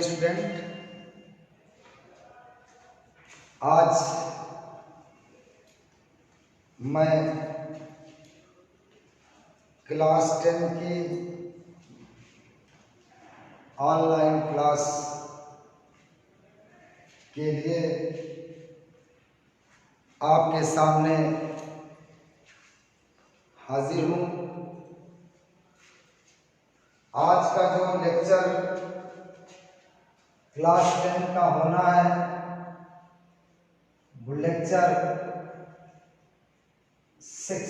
Dear student, आज मैं class 10 की ऑनलाइन क्लास के लिए आपके सामने हाजिर हूँ। आज का जो लेक्चर क्लास 10 का होना है वो लेक्चर 6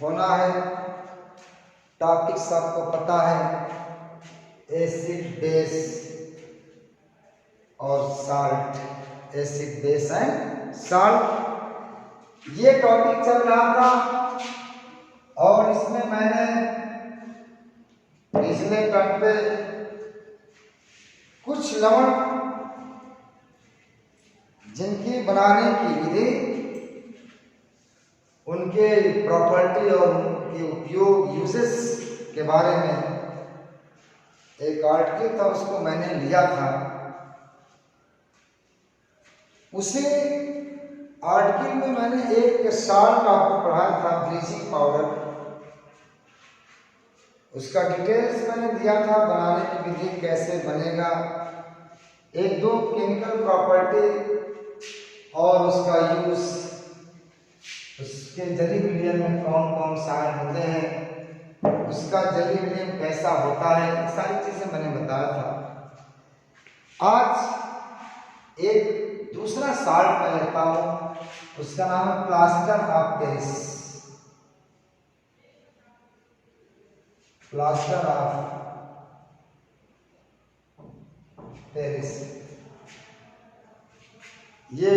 होना है। टॉपिक्स आपको पता है, एसिड बेस और salt, acid base and salt, ये टॉपिक चल रहा था। और इसमें मैंने पिछले टर्म पे कुछ लवण जिनकी बनाने की विधि, उनके प्रॉपर्टी और उनके उपयोग, यूजेस के बारे में एक आर्टिकल था, उसको मैंने लिया था। उसी आर्टिकल में मैंने एक साल्ट आपको पढ़ाया था, ब्लीचिंग पाउडर। उसका डिटेल्स मैंने दिया था, बनाने की विधि कैसे बनेगा, एक दो केमिकल प्रॉपर्टी और उसका यूज, उसके जली विलयन में कौन कौन सारे होते हैं, उसका जली विलयन कैसा होता है, सारी चीजें मैंने बताया था। आज एक दूसरा साल्ट मैं लेता हूं, उसका नाम है plaster of Paris. Plaster of Paris, ये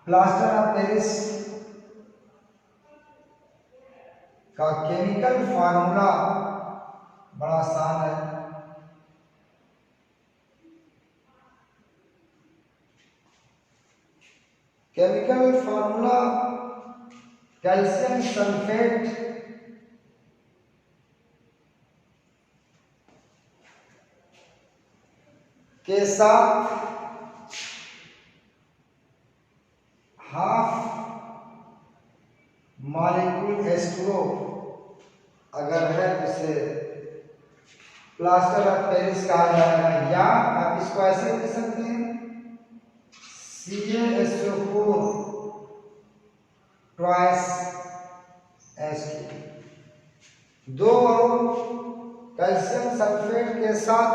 प्लास्टर ऑफ पेरिस का केमिकल फार्मूला बड़ा आसान है। केमिकल फार्मूला कैल्शियम सल्फेट के साथ हाफ मॉलिक्यूल H2O अगर है तो इसे प्लास्टर ऑफ पेरिस कहा जाएगा, या आप इसको ऐसे लिख सकते हैं CaSO4 ट्वाइस H2, दो कैल्शियम सल्फेट के साथ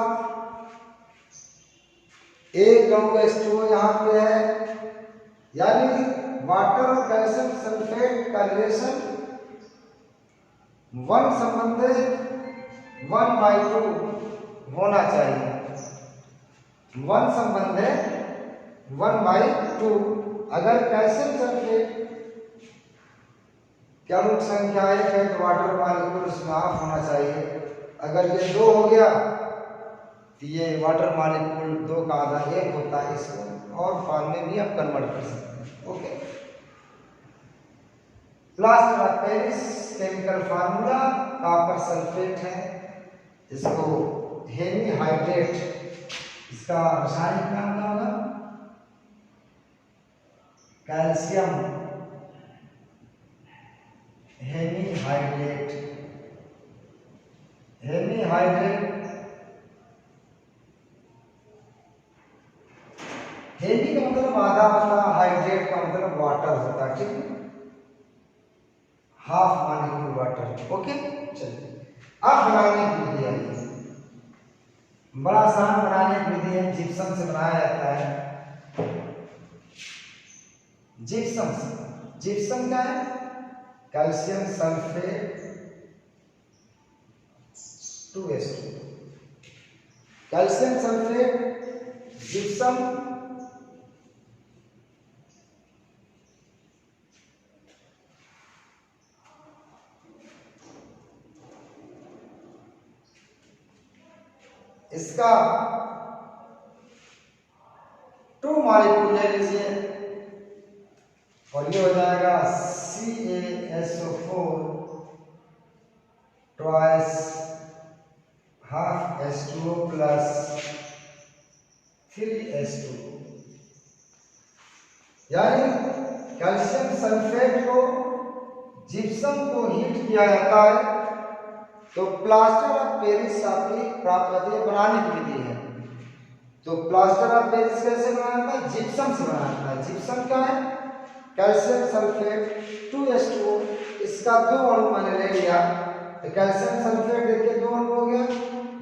एक H2O यहाँ पे है, यानी वाटर और कैल्शियम सल्फेट का रिलेशन 1:2 होना चाहिए। 1:2। अगर कैल्शियम सल्फेट क्या मुख संख्या 1 है तो वाटर मॉलिक्यूल उसमें हाफ होना चाहिए। अगर ये 2 हो गया तो ये वाटर मॉलिक्यूल 2 का आधा 1 होता है। इसको और फॉर्म में भी आप कन्वर्ट कर सकते हैं। Okay, plaster of Paris chemical formula copper sulphate है, इसको हेमीहाइड्रेट, इसका रासायनिक नाम क्या होगा, कैल्शियम हेमीहाइड्रेट। हेमीहाइड्रेट, हेमी का मतलब आधा होता है, हाइड्रेट का मतलब वाटर होता है, ठीक है, हाफ मॉलिक्यूल वाटर। ओके, चलिए अब बनाने की विधि है, बड़ा आसान बनाने की विधि है, जिप्सम से बनाया जाता है। जिप्सम क्या है, calcium sulphate 2H2, calcium sulphate, gypsum. इसका 2 मॉलिक्यूल ले लीजिए और ये हो जाएगा CaSO4 twice half H2O plus 3H2O। यानी कैल्शियम सल्फेट को जिप्सम को हीट किया जाता है तो प्लास्टर ऑफ पेरिस आपकी प्राप्त होती है, बनाने की विधि है। तो प्लास्टर ऑफ पेरिस कैसे बनाया था? जिप्सम से बनाया था। जिप्सम क्या है? कैल्शियम सल्फेट 2H2O, इसका 2 अणु मैंने ले लिया तो कैल्शियम सल्फेट देखिए 2 अणु हो गया,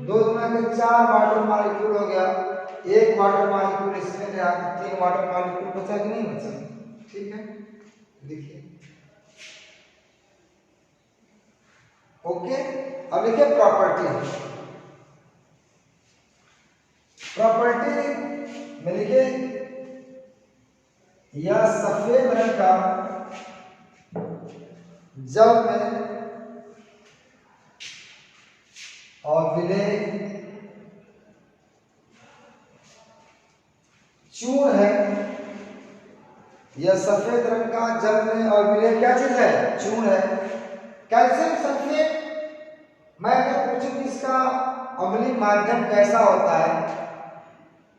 2 गुना के 4 वाटर मॉलिक्यूल हो गया, 1 वाटर मॉलिक्यूल इसमें ले 3 वाटर मॉलिक्यूल बचा कि नहीं बचा? ठीक है, देखिए ओके। अब देखिए प्रॉपर्टी में लिखिए यह सफेद रंग का जल में और विलेय चूर्ण है। यह सफेद रंग का जल में और विलेय क्या चीज है? चूर्ण है। कैल्शियम सल्फेट, मैं अगर पूछूं कि इसका अम्लीय माध्यम कैसा होता है,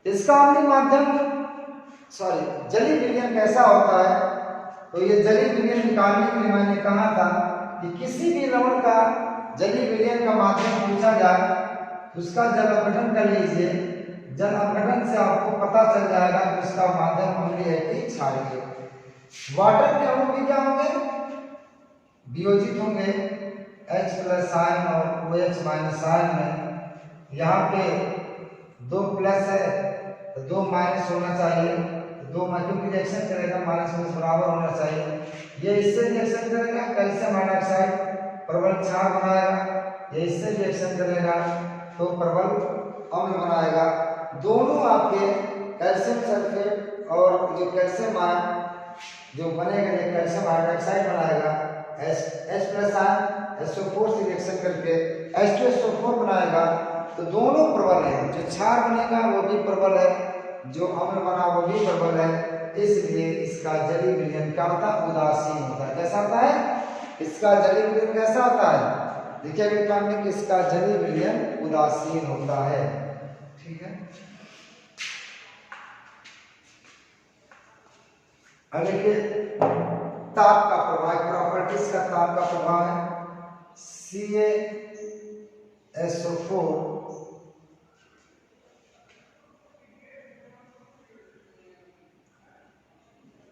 इसका अम्लीय माध्यम जलीय विलयन कैसा होता है, तो ये जलीय विलयन निकालने के लिए मैंने कहा था कि किसी भी लवण का जलीय विलयन का माध्यम पूछा जाए उसका जल अपघटन कर लीजिए। जल अपघटन से आपको पता चल जाएगा कि उसका माध्यम अम्लीय है कि क्षारीय। वाटर के अणु भी क्या होंगे? वियोजित होंगे H प्लस आयन और OH माइनस आयन में। यहाँ पे 2 प्लस है तो 2 माइनस होना चाहिए, 2 क्योंकि रिएक्शन करेगा माइनस में बराबर होना चाहिए। ये इससे रिएक्शन करेगा कैल्शियम हाइड्रोक्साइड प्रबल क्षार बनाएगा, ये इससे रिएक्शन करेगा तो प्रबल अम्ल बनाएगा। दोनों आपके कैल्शियम सल्फेट और जो कैल्शियम आयन जो बनेगा ये कैल्शियम हाइड्रोक्साइड बनाएगा, H प्लस आयन SO4 से रिएक्शन करके H2SO4 बनाएगा। तो दोनों प्रबल है, जो क्षार बनेगा वो भी प्रबल है, जो अम्ल बना वो भी प्रबल है। इसलिए इसका जलीय विलयन क्या होता है? उदासीन होता है। कैसा होता है? इसका जलीय विलयन कैसा होता है? देखिए अभी काम में कि इसका जलीय विलयन उदासीन होता है। ठीक है, अब देखिए ताप का प्रभाव, प्रॉपर्टीज का ताप का प्रभाव है। CaSO4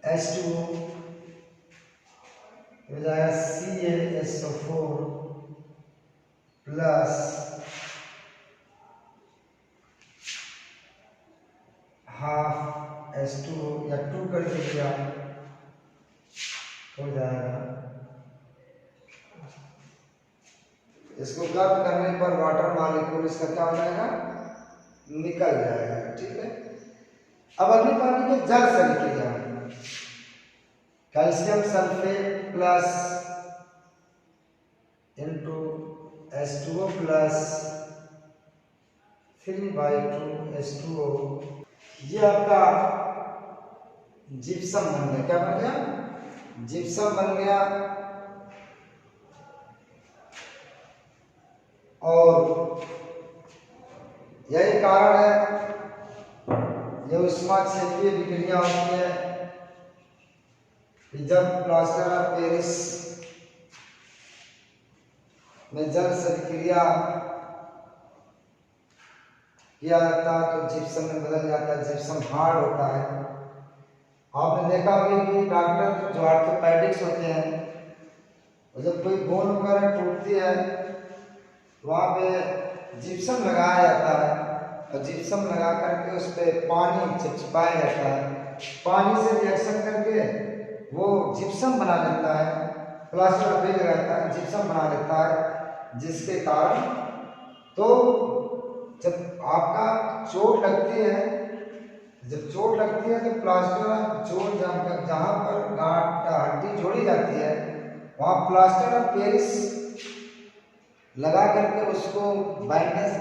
H2O हो जाएगा CaSO4 प्लस हाफ H2O या 2 कर दीजिए हो जाएगा। इसको गर्म करने पर वाटर मॉलिक्यूल इसका क्या हो जाएगा? निकल जाएगा। ठीक है, अब अगली पानी के जल से क्रिया, calcium sulphate plus into H2O plus 3/2 H2O, ये आपका जिप्सम बन गया। क्या बन गया? जिप्सम बन गया। और यही कारण है ये उष्मा क्षेत्रीय विक्रिया होती है कि जब प्लास्टर ऑफ पेरिस में जल से विक्रिया किया जाता है तो जिप्सम में बदल जाता है, जिप्सम हार्ड होता है। आपने देखा होगा कि डॉक्टर जो ऑर्थोपेडिक्स होते हैं जब कोई बोन वगैरह टूटती है वहाँ पे जिप्सम लगाया जाता है और जिप्सम लगा करके उस पर पानी चिपचिपाया जाता है, पानी से रिएक्शन करके वो जिप्सम बना लेता है, प्लास्टर ऑफ पेरिस लगाता है जिप्सम बना लेता है, जिसके कारण तो जब आपका चोट लगती है, जब चोट लगती है तो प्लास्टर चोट जहाँ पर गांठ हड्डी जोड़ी जाती है वहाँ प्लास्टर ऑफ पेरिस लगा करके उसको बैंडेज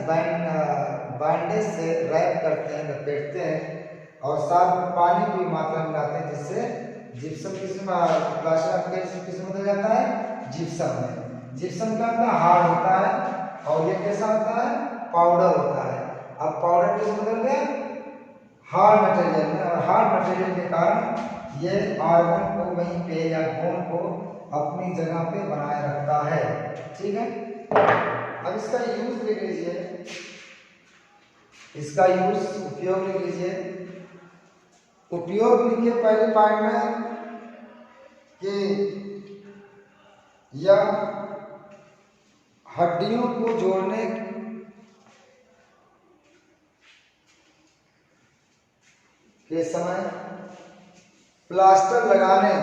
से रैप करते हैं, लपेटते हैं और साथ में पानी की मात्रा मिलाते हैं, जिससे जिप्सम किस्म प्लास्टर ऑफ पेरिस किस में बदल जाता है? जिप्सम में। जिप्सम क्या होता है, हार्ड होता है, और ये कैसा होता है, पाउडर होता है। अब पाउडर किस बदल गया, हार्ड मटेरियल में, और हार्ड मटेरियल के कारण ये आर्गन को वहीं पे या बोन को अपनी जगह पे बनाए रखता है। ठीक है, अब इसका यूज लिख लीजिए, इसका यूज उपयोग लिख लीजिए। उपयोग लिखिए पहले पार्ट में कि यह हड्डियों को जोड़ने के समय प्लास्टर लगाने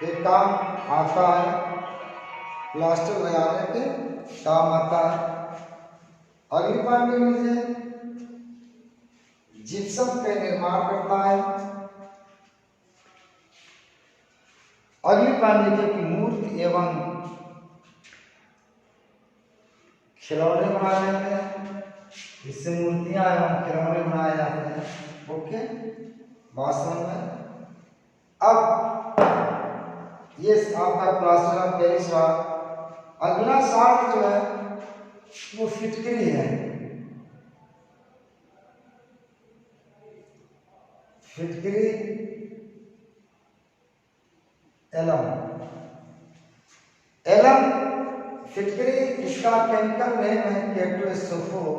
के काम आता है, प्लास्टर लगाने के काम आता है। अगली बात में लीजिए, जिप्सम का निर्माण करता है। अगली बात लीजिए कि मूर्ति एवं खिलौने बनाए जाते हैं, इससे मूर्तियां एवं खिलौने बनाए जाते हैं। ओके, बात समझ में। अब ये आपका प्लास्टर ऑफ पेरिस हुआ। अगला शार्ट जो है वो फिटकरी है। फिटकरी एलम, एलम फिटकरी, इसका केमिकल नेम है K2SO4,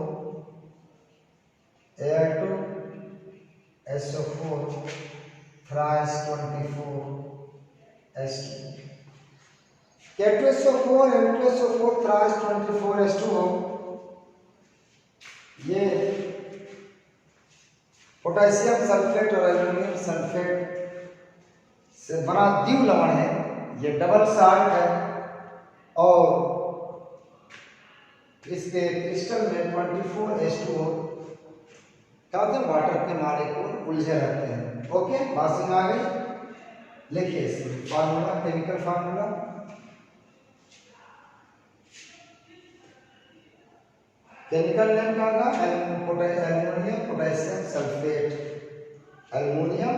Al2SO4 3s24 S2। K2SO4 Al2SO4 3s24 S2 ये पोटेशियम सल्फेट और एल्युमिनियम सल्फेट से बना द्विव लवण है। ये डबल साल्ट है और इसके क्रिस्टल में 24H2O क्या होते हैं, वाटर के मॉलिक्यूल उलझे रहते हैं। ओके, बात समझ आ गई। लिखिए इसमें formula, chemical formula. Chemical name क्या होगा, aluminium potassium sulphate, aluminium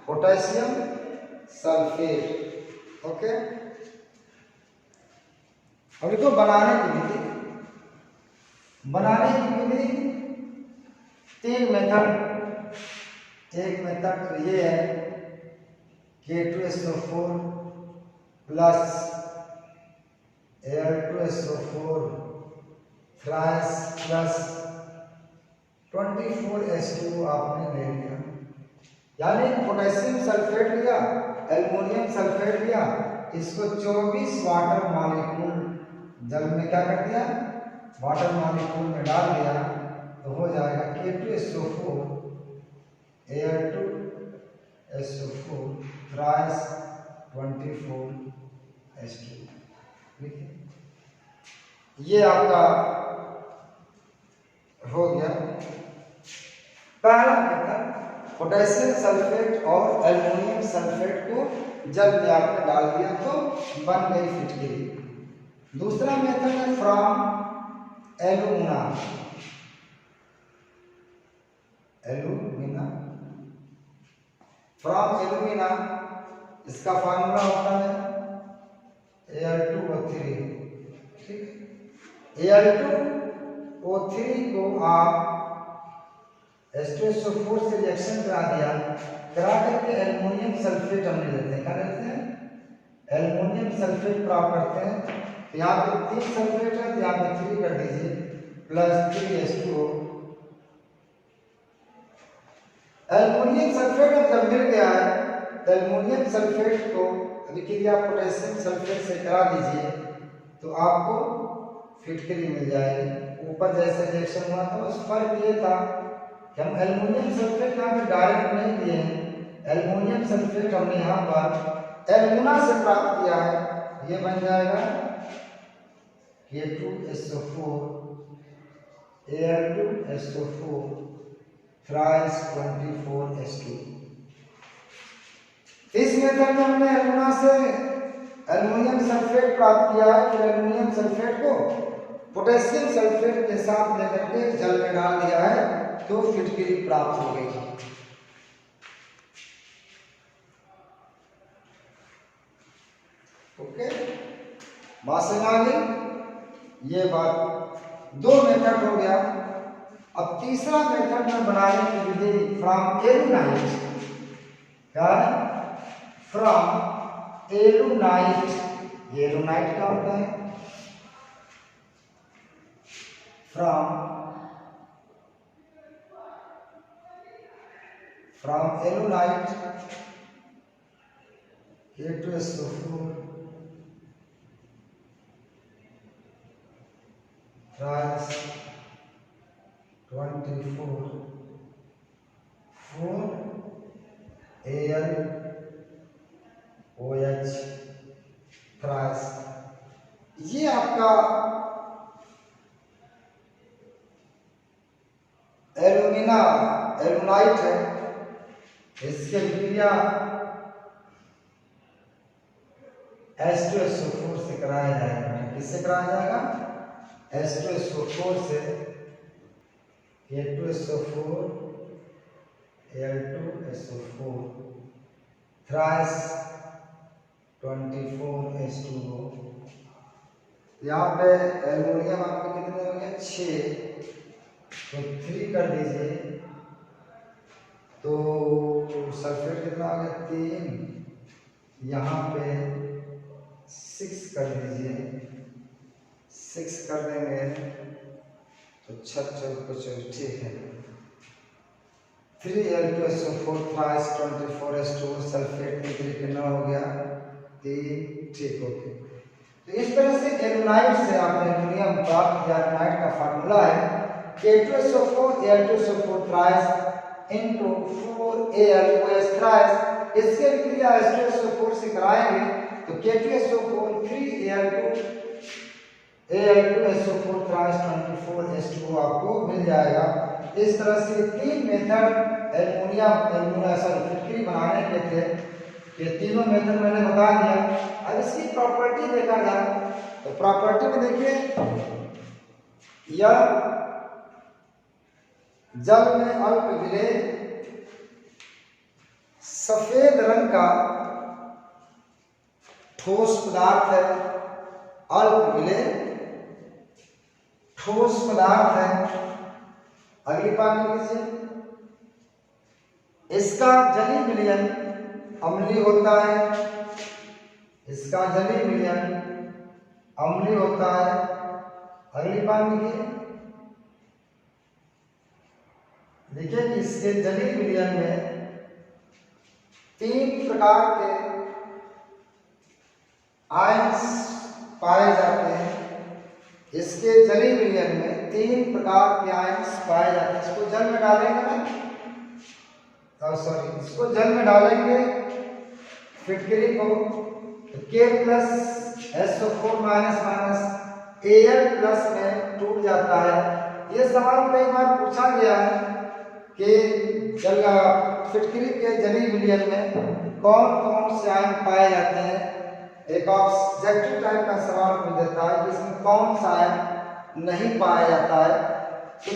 potassium sulphate. Okay, अब देखो बनाने की विधि। बनाने की विधि 3 मेथड। एक मेथड तो ये है K2SO4 plus Al2SO4 3s plus 24H2 आपने ले लिया, यानी पोटेशियम सल्फेट लिया, एल्युमिनियम सल्फेट लिया, इसको 24 वाटर मॉलिक्यूल जल में क्या कर दिया, वाटर मॉलिक्यूल में डाल दिया, तो हो जाएगा K2SO4 Al2SO4 3s 24H2। ये आपका हो गया पहला मेथड। पोटेशियम सल्फेट और एल्युमिनियम सल्फेट को जल में आपने डाल दिया तो बन गई फिटकरी। दूसरा मेथड है from alumina, alumina from alumina, इसका फार्मूला होता है Al2O3। ठीक, Al2O3 को आप H2SO4 से रिएक्शन करा दिया, करा करके एल्युमिनियम सल्फेट हम ले लेते हैं। क्या लेते हैं, एल्युमिनियम सल्फेट प्राप्त करते हैं। तो यहाँ पे 3 सल्फेट है, तो यहाँ पे 3 कर दीजिए प्लस 3H2O। एल्युमिनियम सल्फेट जब मिल गया है तो एल्युमिनियम सल्फेट को देखिए आप पोटेशियम सल्फेट से करा दीजिए तो आपको फिटकरी मिल जाएगी। ऊपर जैसे रिएक्शन हुआ था बस फर्क ये था कि हम एल्युमिनियम सल्फेट यहाँ पे डायरेक्ट नहीं दिए हैं, एल्युमिनियम सल्फेट हमने यहाँ पर एल्युमिना से प्राप्त किया है। ये बन जाएगा K2SO4 Al2SO4 3s24H2। इस मेथड में हमने एल्युमिना से एल्युमिनियम सल्फेट प्राप्त किया है, फिर एल्युमिनियम सल्फेट को पोटेशियम सल्फेट के साथ लेकर के जल में डाल दिया है तो फिटकरी प्राप्त हो गई। ओके, बात समझ आ गई। ये बात दो मेथड हो गया। अब तीसरा मेथड में बनाने की विधि फ्रॉम एलुनाइट, क्या है? फ्रॉम एलुनाइट। एलुनाइट क्या होता है? From alunite K2SO4 rise 24 4 AlOH thrice. ये आपका एलुनाइट है। इसके विक्रिया H2SO4 से कराया जाएगा। किससे कराया जाएगा? H2SO4 से। K2SO4 Al2SO4 thrice 24H2O। यहाँ पे एल्युमिनियम आपके कितने हो गए? 6, तो 3 कर दीजिए, तो सल्फेट कितना हो गया? 3। यहाँ पे 6 कर दीजिए, 6 कर देंगे तो 6 ठीक है। 3Al2SO4 थ्राइस 24H2O सल्फेट 3 के 9 हो गया, 3 ठीक। ओके, तो इस तरह से एलुनाइट से आपने एल्युमिनियम प्राप्त किया। एलुनाइट का फार्मूला है K2SO4 Al2SO4 thrice into 4AlOH thrice. इसके विक्रिया H2SO4 से कराएंगे तो K2SO4 3Al2SO4 थ्राइस 24H2O आपको मिल जाएगा। इस तरह से 3 मेथड एल्युमिनियम सल्फेट बनाने के थे। ये तीनों मेथड मैंने बता दिया। अब इसकी प्रॉपर्टी देखा जाए तो प्रॉपर्टी में देखिए, यह जल में अल्प विलेय सफेद रंग का ठोस पदार्थ है। अल्प विलेय ठोस पदार्थ है। अगली बात लीजिए, इसका जलीय विलयन अम्लीय होता है। इसका जलीय विलयन अम्लीय होता है। अगली बात देखिए कि इसके जलीय विलयन में 3 प्रकार के आयन्स पाए जाते हैं। इसके जलीय विलयन में 3 प्रकार के आयन्स पाए जाते हैं। इसको जल में डालेंगे ना, इसको जल में डालेंगे फिटकरी को, तो K+SO4 माइनस Al+ में टूट जाता है। ये सवाल कई बार पूछा गया है कि फिटकरी के जलीय विलयन में कौन कौन से आयन पाए जाते हैं। एक ऑब्जेक्टिव टाइप का सवाल पूछ देता है कि इसमें कौन सा आयन नहीं पाया जाता है। तो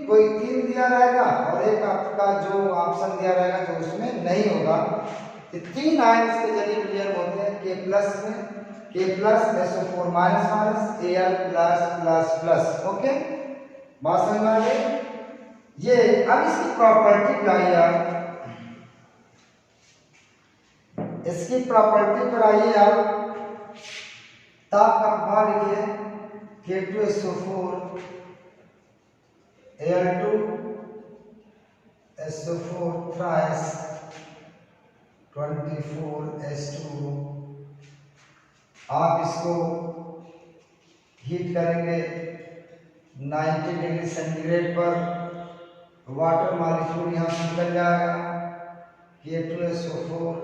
कोई 3 दिया रहेगा और एक आपका जो ऑप्शन दिया रहेगा जो उसमें नहीं होगा। तो 3 आयन के जलीय विलयन होते हैं K+ में, K+SO4 माइनस Al+++। ओके, बात समझ में आ गई। ये अब इसकी प्रॉपर्टी पे आइए आप, इसकी प्रॉपर्टी पर आइए आप। ताप का प्रभाव लिखिए K2SO4 Al2SO4 थ्राइस 24H2O। आप इसको हीट करेंगे 90 डिग्री सेंटीग्रेड पर, वाटर मॉलिक्यूल यहाँ से निकल जाएगा। K2SO4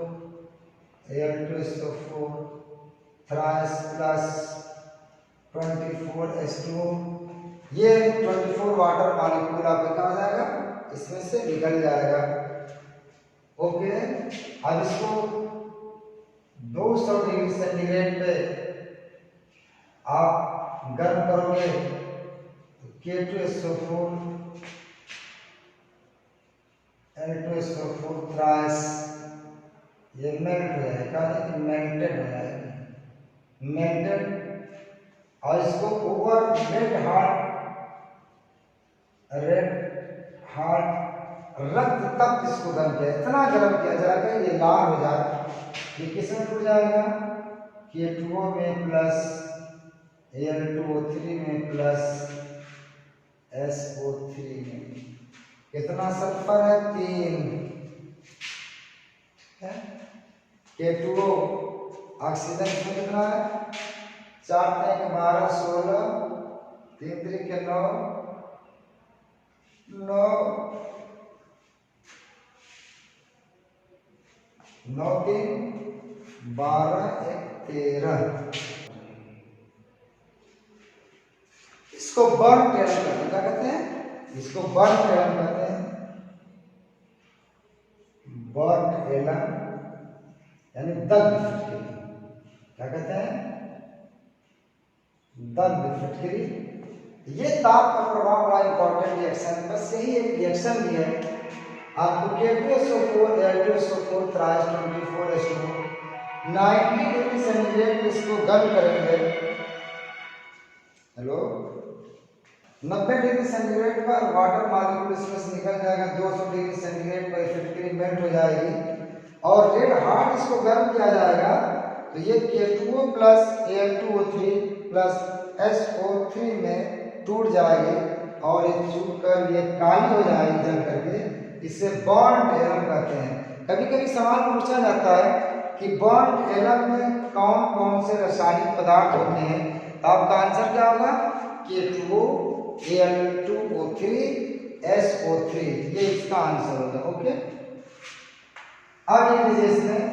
Al2SO4 thrice plus 24H2O। ये 24 वाटर मॉलिक्यूल आपका कहा जाएगा, इसमें से निकल जाएगा। ओके, अब इसको 200 डिग्री सेंटीग्रेड पे आप गर्म करोगे तो K2SO4 Al2SO4 थ्राइस ये मेल्ट हो जाएगा, मेल्टेड हो जाएगा। मेल्टेड, और इसको ओवर रेड हार्ट रक्त तक इसको गर्म किया, इतना गर्म किया जाएगा ये लाल हो जाए। ये किसमें टूट जाएगा? K2O में प्लस Al2O3 में प्लस SO3 में। कितना सल्फर है? 3 है। K2O ऑक्सीजन में कितना है? 4 3 12 16 3 3 के 9 9 9 3 12 1 13। इसको बर्न टेरम कहते हैं। क्या कहते हैं? इसको बर्न टेरम कहते हैं। बर्न टेरम यानी दग्ध फिटकरी। क्या कहते हैं? दग्ध फिटकरी। ये ताप का प्रभाव बड़ा इंपॉर्टेंट रिएक्शन, बस यही एक रिएक्शन भी है। आपको K2SO4 Al2SO4 thrice 24H2 90 degree centigrade इसको गर्म करेंगे। हेलो, 90 डिग्री सेंटीग्रेड पर वाटर मॉलिक्यूल इसमें से निकल जाएगा, 200 डिग्री सेंटीग्रेड पर फिटकरी मेल्ट हो जाएगी और रेड हार्ट इसको गर्म किया जाएगा तो ये K2O plus Al2O3 plus SO3 में टूट जाएगी और ये टूट कर ये काली हो जाएगी जल करके। इसे बॉन्ड एलम कहते हैं। कभी कभी सवाल पूछा जाता है कि बॉन्ड एलम में कौन कौन से रासायनिक पदार्थ होते हैं, तो आपका आंसर क्या होगा? K2O Al2O3 SO3, ये इसका आंसर होगा। ओके, अब ये लीजिए इसमें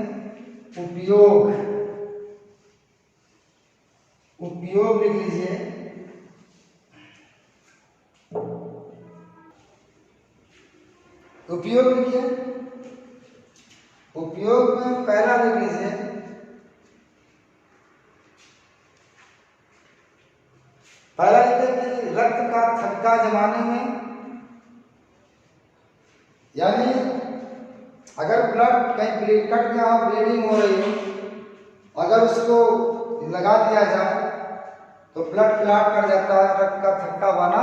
उपयोग लिख लीजिए। उपयोग लिखिए। उपयोग में पहला लिख लीजिए कि रक्त का थक्का जमाने में, यानी अगर ब्लड कहीं कट गया, ब्लीडिंग हो रही हो, अगर उसको लगा दिया जाए तो ब्लड क्लॉट कर जाता है, रक्त का थक्का बना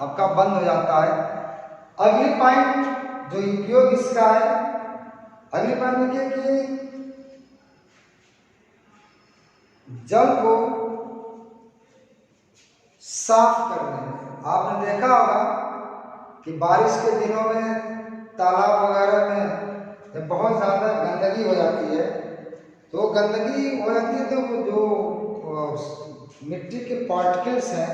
आपका बंद हो जाता है। अगली पॉइंट जो उपयोग इसका है, अगली पॉइंट लिखिए कि जल को साफ करने में। आपने देखा होगा कि बारिश के दिनों में तालाब वगैरह में जब बहुत ज़्यादा गंदगी हो जाती है, तो गंदगी हो जाती है तो जो मिट्टी के पार्टिकल्स हैं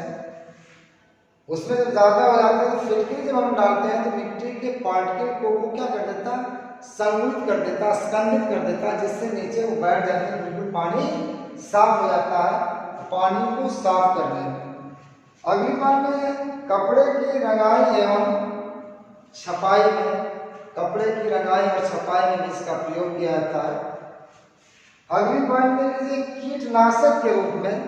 उसमें जब ज़्यादा हो जाते हैं तो फिटकरी जब हम डालते हैं तो मिट्टी के पार्टिकल को वो क्या कर देता है? संगुलित कर देता है, स्कंदित कर देता है, जिससे नीचे वो बैठ जाते हैं, बिल्कुल पानी साफ हो जाता है। पानी को साफ करने में। अगली बार में कपड़े की रंगाई एवं छपाई में, कपड़े की रंगाई और छपाई में भी इसका प्रयोग किया जाता है। अगली पॉइंट में लीजिए कीटनाशक के रूप में,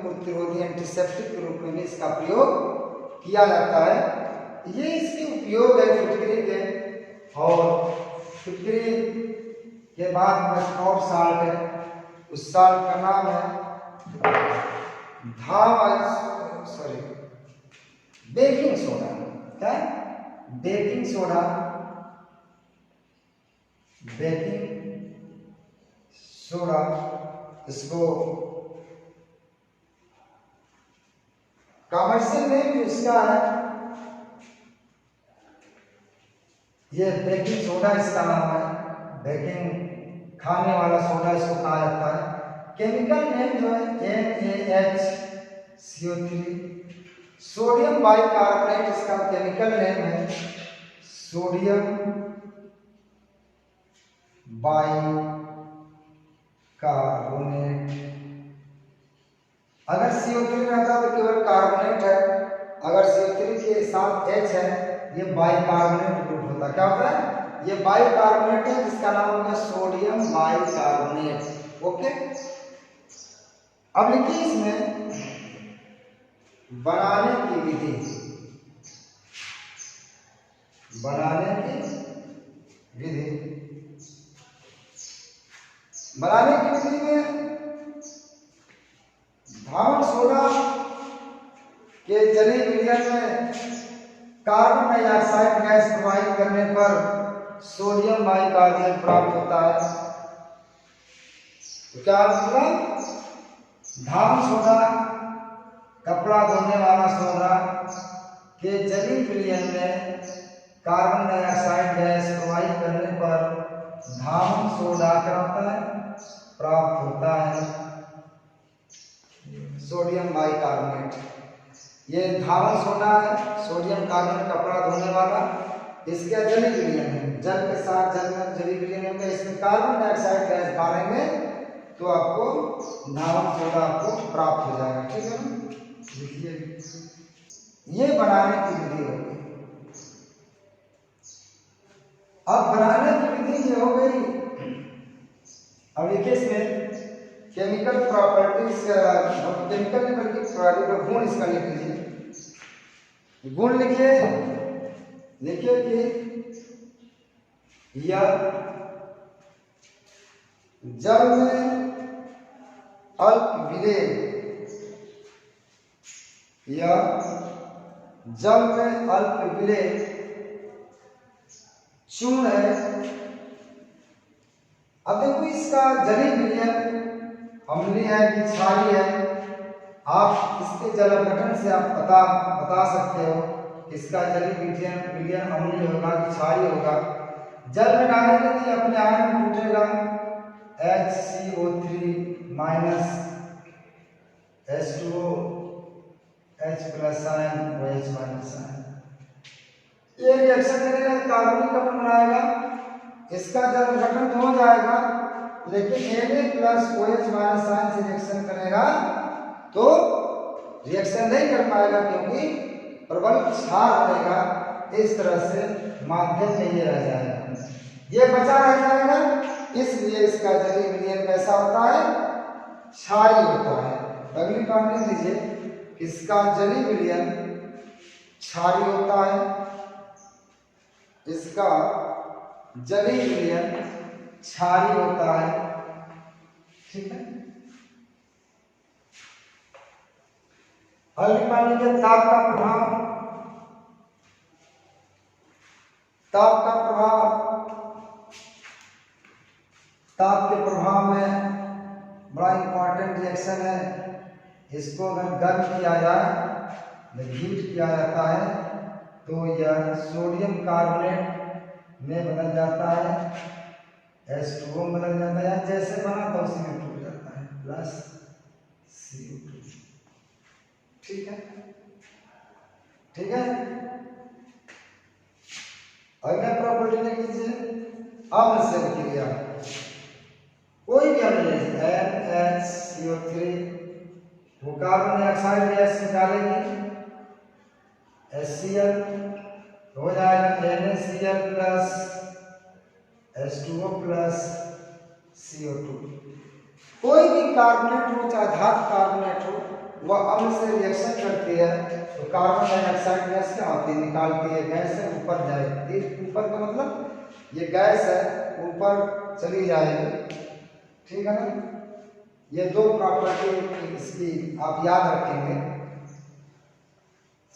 प्रतिरोधी एंटीसेप्टिक के रूप में भी इसका प्रयोग किया जाता है। ये इसके उपयोग है फिटकरी के। और फिटकरी के बाद में और साल्ट है, उस साल्ट का नाम है बेकिंग सोडा। क्या? Baking soda. इसको कमर्शियल नेम भी इसका है, ये बेकिंग सोडा इसका नाम है। बेकिंग खाने वाला सोडा इसको कहा जाता है। केमिकल नेम जो है NaHCO3। सोडियम बाइकार्बोनेट इसका केमिकल नेम है। Sodium bicarbonate. अगर CO3 रहता तो केवल कार्बोनेट है, अगर CO3 के साथ H है ये बाइकार्बोनेट ग्रुप होता। क्या होता है? ये बाइकार्बोनेट है, जिसका नाम होगा सोडियम बाइकार्बोनेट। ओके, अब लिखिए इसमें बनाने की विधि। बनाने की विधि में धावन सोडा के जलीय विलयन में कार्बन डाइऑक्साइड गैस प्रवाहित करने पर सोडियम बाइकार्बोनेट प्राप्त होता है। तो क्या मतलब, धावन सोडा, कपड़ा धोने वाला सोडा के जलीय विलयन में कार्बन डाइऑक्साइड गैस प्रवाहित करने पर धावन सोडा क्या होता है, प्राप्त होता है, सोडियम बाइकार्बोनेट। ये धावन सोडा है, सोडियम कार्बोनेट, कपड़ा धोने वाला, इसके जलीय विलयन है, जल के साथ जल में जलीय विलयन में इसमें कार्बन डाइऑक्साइड गैस डालेंगे तो आपको धावन सोडा आपको प्राप्त हो जाएगा। ठीक है ना, देखिए ये बनाने की विधि हो गई। अब बनाने की विधि ये हो गई। अब देखिए इसमें केमिकल प्रॉपर्टीज, केमिकल नहीं बल्कि गुण इसका लिख लीजिए। गुण लिखिए कि यह जल में अल्प विलेय, यह जल में अल्प विलेय चूर्ण है। अब देखो इसका जलीय विलयन अम्लीय है कि क्षारीय है, आप इसके जल अपघटन से आप बता सकते हो इसका जलीय विलयन अम्लीय होगा कि क्षारीय होगा। जल में डालेंगे तो अपने आयन में टूटेगा, HCO3 minus H2O, H plus ion और H माइनस आयन, ये रिएक्शन करेगा कार्बनिक अम्ल बनाएगा, इसका जल गठन तो हो जाएगा लेकिन Na plus OH minus ion से रिएक्शन करेगा तो रिएक्शन नहीं कर पाएगा क्योंकि प्रबल क्षार बनेगा। इस तरह से माध्यम में ये रह जाएगा, ये बचा रह जाएगा, इसलिए इसका जलीय विलयन कैसा होता है, क्षारीय होता है। अगली बात लिख लीजिए, इसका जलीय विलयन क्षारीय होता है, इसका जलीय विलयन क्षारीय होता है। ठीक है, अगली पानी के ताप का प्रभाव, ताप का प्रभाव, ताप के प्रभाव में बड़ा इंपॉर्टेंट रिएक्शन है। इसको अगर गर्म किया जाए, हीट किया जाता है तो यह सोडियम कार्बोनेट में बदल जाता है, H2O में बदल जाता है, जैसे बना था उसी में टूट जाता है, प्लस CO2। ठीक है, ठीक है। अगला प्रॉपर्टी लिख लीजिए, अम्ल क्रिया, कोई भी अम्ल NaCO3 वो कार्बन डाइऑक्साइड गैस निकालेगी, HCl हो जाएगा NaCl plus H2O plus CO2। कोई भी कार्बोनेट हो चाहे धातु कार्बोनेट हो, वह अम्ल से रिएक्शन करती है तो कार्बन डाइऑक्साइड गैस क्या होती है, निकालती है, गैस से ऊपर जाएगी। ऊपर का मतलब ये गैस है ऊपर चली जाएगी। ठीक है ना, ये दो प्रॉपर्टी इसकी आप याद रखेंगे।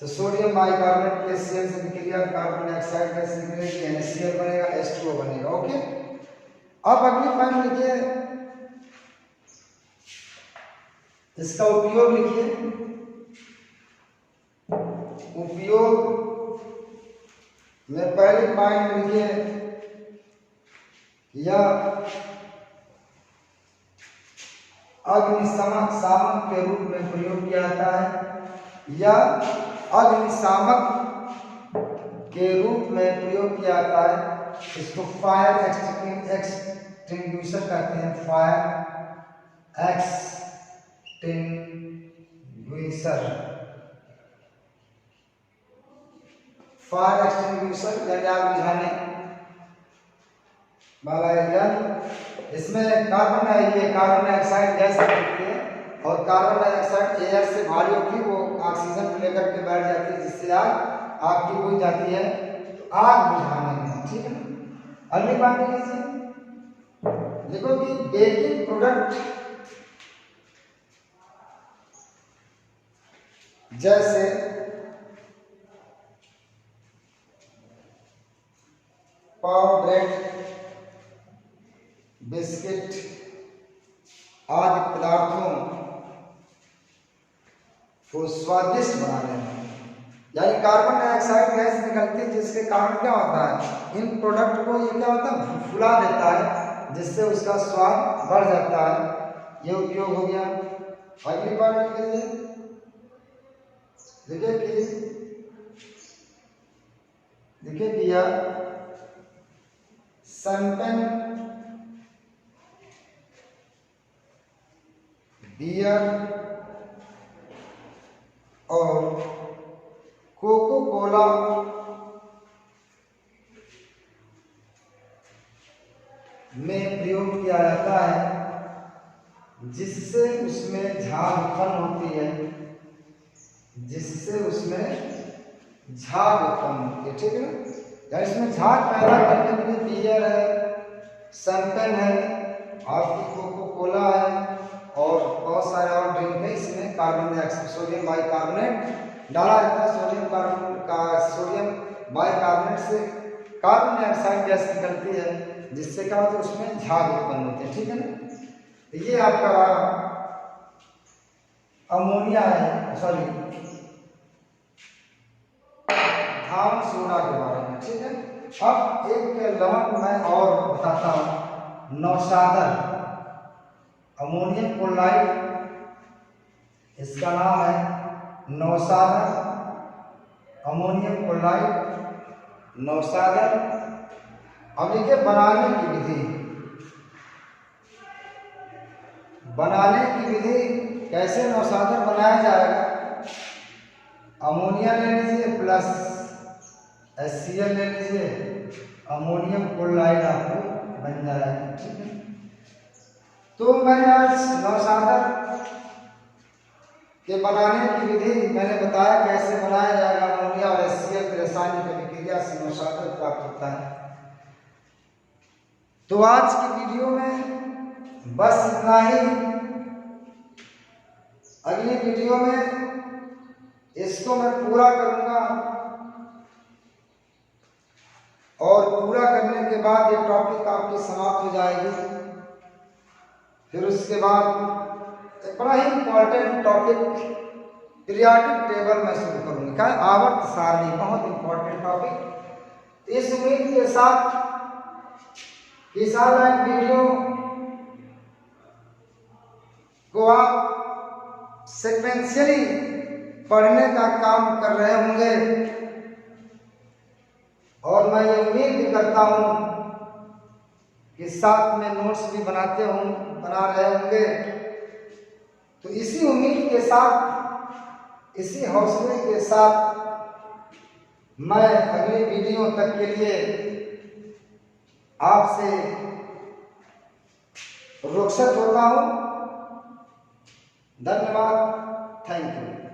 तो सोडियम बाइकार्बोनेट के CL से निकलेगा, कार्बन डाइऑक्साइड गैस निकलेगी, NaCl बनेगा, H2O बनेगा। ओके, अब अगली पॉइंट लिखिए, इसका उपयोग लिखिए। उपयोग में पहली पॉइंट लिखिए, यह अग्निशामक शामक के रूप में प्रयोग किया जाता है, या अग्निशामक के रूप में प्रयोग किया जाता है। इसको फायर एक्सटिंग्विशर कहते हैं, फायर एक्सटिंग्विशर, फायर एक्सटिंग्विशर यानी आग बुझाने वाला यंत्र। इसमें कार्बन डाइऑक्साइड गैस होती है और कार्बन डाइऑक्साइड एयर से भारी होती है, वो ऑक्सीजन को लेकर के बैठ जाती है, जिससे आग की बुझ जाती है, तो आग बुझाने में। ठीक है, अगली बात लीजिए, देखो कि बेकिंग प्रोडक्ट जैसे पाव, ब्रेड, बिस्किट आदि पदार्थों को स्वादिष्ट बनाने में, यानी कार्बन डाइऑक्साइड गैस निकलती है, जिसके कारण क्या होता है, इन प्रोडक्ट को ये क्या होता है, फुला देता है, जिससे उसका स्वाद बढ़ जाता है। ये उपयोग हो गया। अगली बार लिखिए कि यह शैंपेन, बियर और कोको कोला में प्रयोग किया जाता है, जिससे उसमें झाग उत्पन्न होती है, ठीक है ना। या इसमें झाग पैदा करने के लिए बियर है, शैंपेन है, आपकी कोको कोला है और बहुत सारे और ड्रिंक है। इसमें कार्बन डाइऑक्साइड, सोडियम बाइकार्बोनेट डाला जाता है। सोडियम बाइकार्बोनेट से कार्बन डाइऑक्साइड गैस निकलती है, जिससे क्या होता है, उसमें झाग उत्पन्न होते हैं, ठीक है ना। तो ये आपका अमोनिया है, सॉरी धान सोडा के बारे में, ठीक है। अब एक लवण मैं और बताता हूं, नौशादर अमोनियम क्लोराइड, इसका नाम है नौशादर अमोनियम क्लोराइड, नौशादर। अब देखिए बनाने की विधि कैसे नौशादर बनाया जाएगा। अमोनिया ले लीजिए प्लस HCl ले लीजिए, अमोनियम क्लोराइड आपको बन जाएगा, ठीक है। तो मैंने आज नौशादर के बनाने की विधि मैंने बताया, कैसे बनाया जाएगा। अमोनिया और HCl की रासायनिक अभिक्रिया से नौशादर प्राप्त होता है। तो आज की वीडियो में बस इतना ही। अगली वीडियो में इसको मैं पूरा करूंगा और पूरा करने के बाद ये टॉपिक आपकी समाप्त हो जाएगी। फिर उसके बाद एक बड़ा ही इंपॉर्टेंट टॉपिक पीरियोडिक टेबल में शुरू करूंगा, क्या आवर्त सारणी, बहुत इंपॉर्टेंट टॉपिक। इस उम्मीद के साथ इस ऑनलाइन वीडियो को आप सीक्वेंशियली पढ़ने का काम कर रहे होंगे और मैं ये उम्मीद भी करता हूं कि साथ में नोट्स भी बना रहे होंगे। तो इसी उम्मीद के साथ, इसी हौसले के साथ मैं अगली वीडियो तक के लिए आपसे रुखसत होता हूं। धन्यवाद, थैंक यू।